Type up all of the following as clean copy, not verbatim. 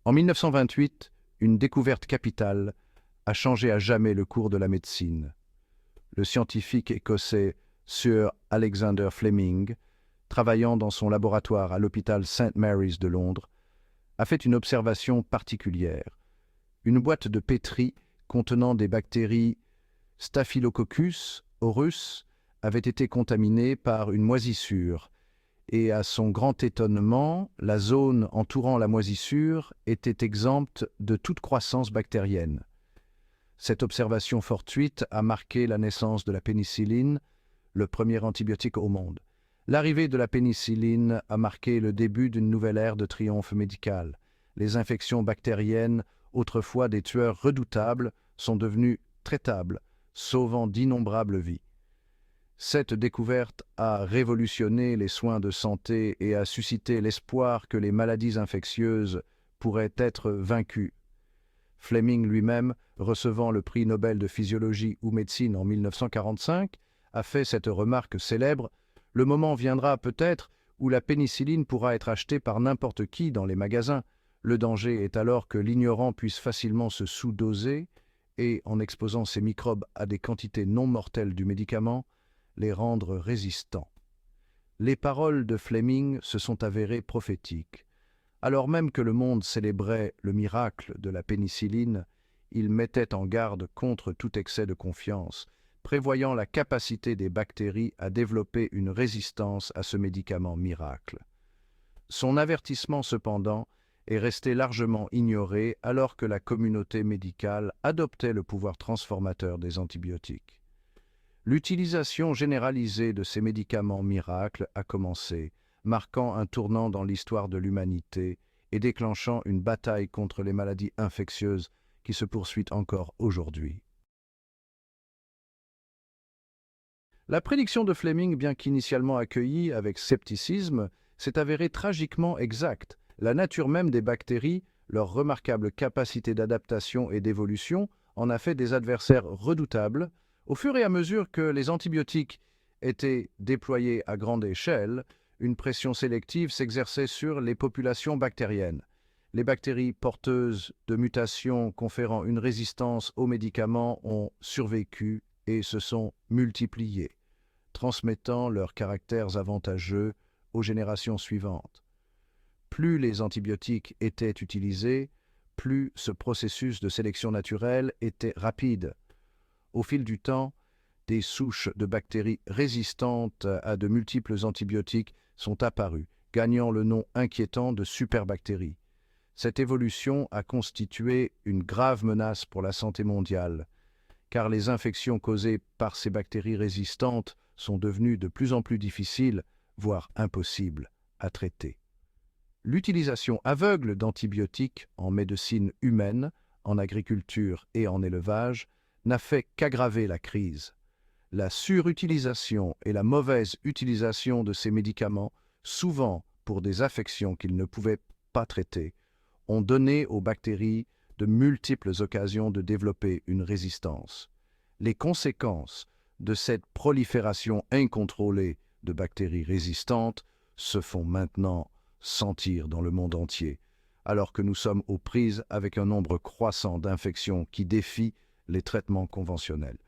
En 1928, une découverte capitale a changé à jamais le cours de la médecine. Le scientifique écossais Sir Alexander Fleming, travaillant dans son laboratoire à l'hôpital St. Mary's de Londres, a fait une observation particulière. Une boîte de pétri contenant des bactéries Staphylococcus aureus avait été contaminée par une moisissure et à son grand étonnement, la zone entourant la moisissure était exempte de toute croissance bactérienne. Cette observation fortuite a marqué la naissance de la pénicilline, le premier antibiotique au monde. L'arrivée de la pénicilline a marqué le début d'une nouvelle ère de triomphe médical. Les infections bactériennes, autrefois des tueurs redoutables, sont devenues traitables, sauvant d'innombrables vies. Cette découverte a révolutionné les soins de santé et a suscité l'espoir que les maladies infectieuses pourraient être vaincues. Fleming lui-même, recevant le prix Nobel de physiologie ou médecine en 1945, a fait cette remarque célèbre: « Le moment viendra peut-être où la pénicilline pourra être achetée par n'importe qui dans les magasins. Le danger est alors que l'ignorant puisse facilement se sous-doser et, en exposant ces microbes à des quantités non mortelles du médicament, les rendre résistants. » Les paroles de Fleming se sont avérées prophétiques. Alors même que le monde célébrait le miracle de la pénicilline, il mettait en garde contre tout excès de confiance, prévoyant la capacité des bactéries à développer une résistance à ce médicament miracle. Son avertissement, cependant, est resté largement ignoré alors que la communauté médicale adoptait le pouvoir transformateur des antibiotiques. L'utilisation généralisée de ces médicaments miracles a commencé, marquant un tournant dans l'histoire de l'humanité et déclenchant une bataille contre les maladies infectieuses qui se poursuit encore aujourd'hui. La prédiction de Fleming, bien qu'initialement accueillie avec scepticisme, s'est avérée tragiquement exacte. La nature même des bactéries, leur remarquable capacité d'adaptation et d'évolution, en a fait des adversaires redoutables. Au fur et à mesure que les antibiotiques étaient déployés à grande échelle, une pression sélective s'exerçait sur les populations bactériennes. Les bactéries porteuses de mutations conférant une résistance aux médicaments ont survécu et se sont multipliées, transmettant leurs caractères avantageux aux générations suivantes. Plus les antibiotiques étaient utilisés, plus ce processus de sélection naturelle était rapide. Au fil du temps, des souches de bactéries résistantes à de multiples antibiotiques sont apparues, gagnant le nom inquiétant de superbactéries. Cette évolution a constitué une grave menace pour la santé mondiale, car les infections causées par ces bactéries résistantes sont devenues de plus en plus difficiles, voire impossibles, à traiter. L'utilisation aveugle d'antibiotiques en médecine humaine, en agriculture et en élevage n'a fait qu'aggraver la crise. La surutilisation et la mauvaise utilisation de ces médicaments, souvent pour des affections qu'ils ne pouvaient pas traiter, ont donné aux bactéries de multiples occasions de développer une résistance. Les conséquences de cette prolifération incontrôlée de bactéries résistantes se font maintenant sentir dans le monde entier, alors que nous sommes aux prises avec un nombre croissant d'infections qui défient les traitements conventionnels.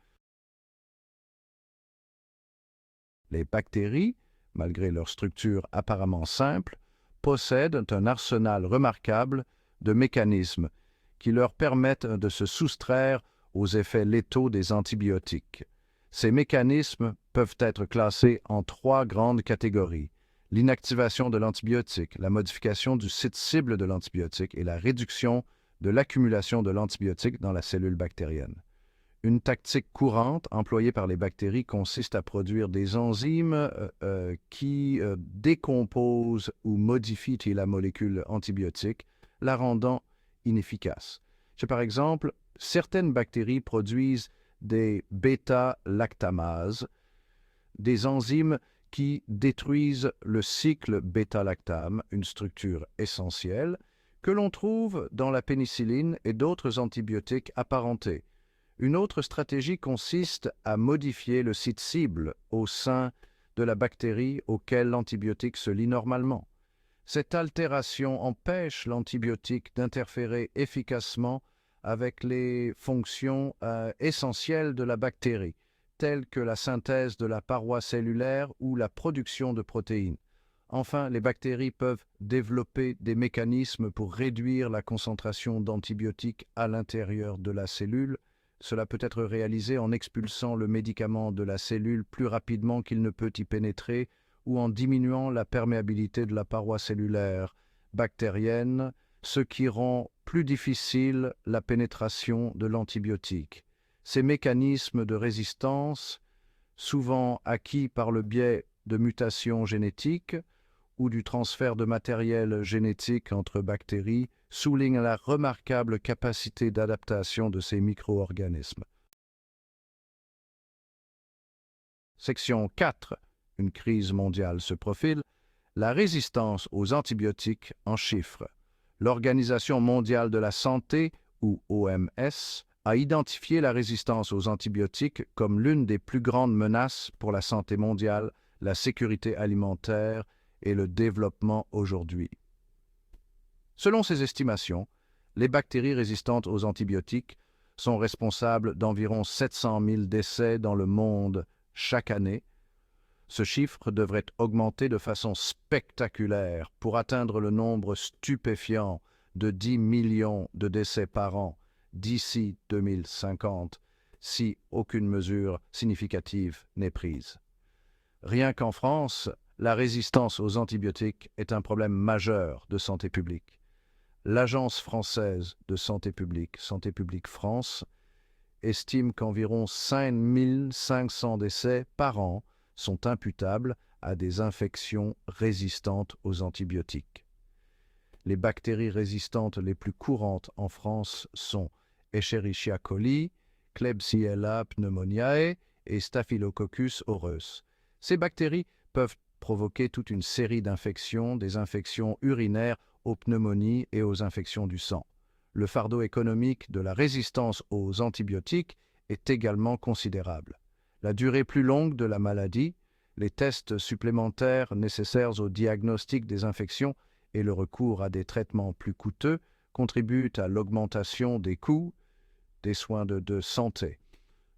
Les bactéries, malgré leur structure apparemment simple, possèdent un arsenal remarquable de mécanismes qui leur permettent de se soustraire aux effets létaux des antibiotiques. Ces mécanismes peuvent être classés en 3 grandes catégories: l'inactivation de l'antibiotique, la modification du site cible de l'antibiotique et la réduction de l'accumulation de l'antibiotique dans la cellule bactérienne. Une tactique courante employée par les bactéries consiste à produire des enzymes qui décomposent ou modifient la molécule antibiotique, la rendant inefficace. Par exemple, certaines bactéries produisent des bêta-lactamases, des enzymes qui détruisent le cycle bêta-lactame, une structure essentielle, que l'on trouve dans la pénicilline et d'autres antibiotiques apparentés. Une autre stratégie consiste à modifier le site cible au sein de la bactérie auquel l'antibiotique se lie normalement. Cette altération empêche l'antibiotique d'interférer efficacement avec les fonctions essentielles de la bactérie, telles que la synthèse de la paroi cellulaire ou la production de protéines. Enfin, les bactéries peuvent développer des mécanismes pour réduire la concentration d'antibiotiques à l'intérieur de la cellule. Cela peut être réalisé en expulsant le médicament de la cellule plus rapidement qu'il ne peut y pénétrer ou en diminuant la perméabilité de la paroi cellulaire bactérienne, ce qui rend plus difficile la pénétration de l'antibiotique. Ces mécanismes de résistance, souvent acquis par le biais de mutations génétiques ou du transfert de matériel génétique entre bactéries, soulignent la remarquable capacité d'adaptation de ces micro-organismes. Section 4. Une crise mondiale se profile. La résistance aux antibiotiques en chiffres. L'Organisation mondiale de la santé, ou OMS, a identifié la résistance aux antibiotiques comme l'une des plus grandes menaces pour la santé mondiale, la sécurité alimentaire et le développement aujourd'hui. Selon ces estimations, les bactéries résistantes aux antibiotiques sont responsables d'environ 700 000 décès dans le monde chaque année. Ce chiffre devrait augmenter de façon spectaculaire pour atteindre le nombre stupéfiant de 10 millions de décès par an d'ici 2050 si aucune mesure significative n'est prise. Rien qu'en France, la résistance aux antibiotiques est un problème majeur de santé publique. L'Agence française de Santé publique France, estime qu'environ 5 500 décès par an sont imputables à des infections résistantes aux antibiotiques. Les bactéries résistantes les plus courantes en France sont Escherichia coli, Klebsiella pneumoniae et Staphylococcus aureus. Ces bactéries peuvent provoquer toute une série d'infections, des infections urinaires aux pneumonies et aux infections du sang. Le fardeau économique de la résistance aux antibiotiques est également considérable. La durée plus longue de la maladie, les tests supplémentaires nécessaires au diagnostic des infections et le recours à des traitements plus coûteux contribuent à l'augmentation des coûts des soins de santé.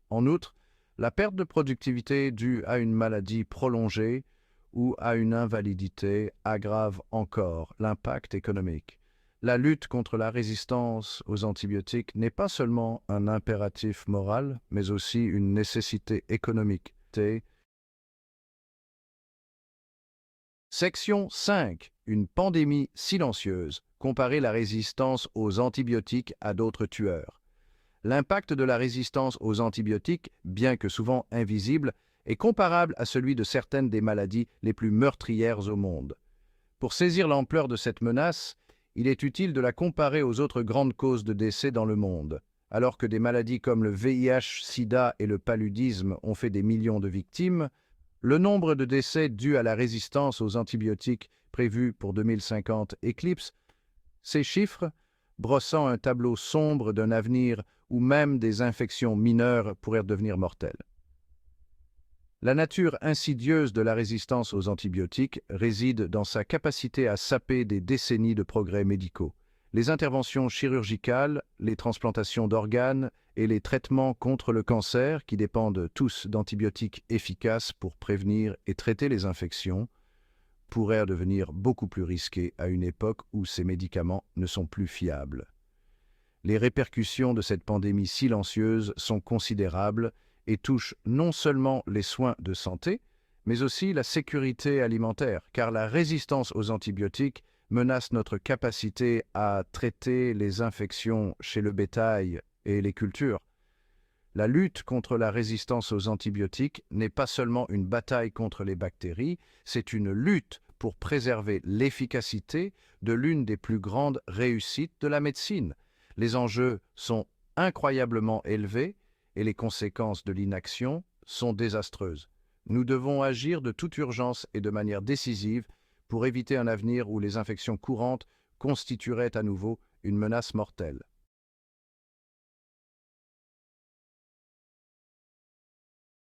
En outre, la perte de productivité due à une maladie prolongée ou à une invalidité aggrave encore l'impact économique. La lutte contre la résistance aux antibiotiques n'est pas seulement un impératif moral, mais aussi une nécessité économique. Section 5. Une pandémie silencieuse. Comparer la résistance aux antibiotiques à d'autres tueurs. L'impact de la résistance aux antibiotiques, bien que souvent invisible, est comparable à celui de certaines des maladies les plus meurtrières au monde. Pour saisir l'ampleur de cette menace, il est utile de la comparer aux autres grandes causes de décès dans le monde. Alors que des maladies comme le VIH, SIDA et le paludisme ont fait des millions de victimes, le nombre de décès dus à la résistance aux antibiotiques prévu pour 2050 éclipse ces chiffres, brossant un tableau sombre d'un avenir où même des infections mineures pourraient devenir mortelles. La nature insidieuse de la résistance aux antibiotiques réside dans sa capacité à saper des décennies de progrès médicaux. Les interventions chirurgicales, les transplantations d'organes et les traitements contre le cancer, qui dépendent tous d'antibiotiques efficaces pour prévenir et traiter les infections, pourraient devenir beaucoup plus risqués à une époque où ces médicaments ne sont plus fiables. Les répercussions de cette pandémie silencieuse sont considérables et touchent non seulement les soins de santé, mais aussi la sécurité alimentaire, car la résistance aux antibiotiques menace notre capacité à traiter les infections chez le bétail et les cultures. La lutte contre la résistance aux antibiotiques n'est pas seulement une bataille contre les bactéries, c'est une lutte pour préserver l'efficacité de l'une des plus grandes réussites de la médecine. Les enjeux sont incroyablement élevés et les conséquences de l'inaction sont désastreuses. Nous devons agir de toute urgence et de manière décisive pour éviter un avenir où les infections courantes constitueraient à nouveau une menace mortelle.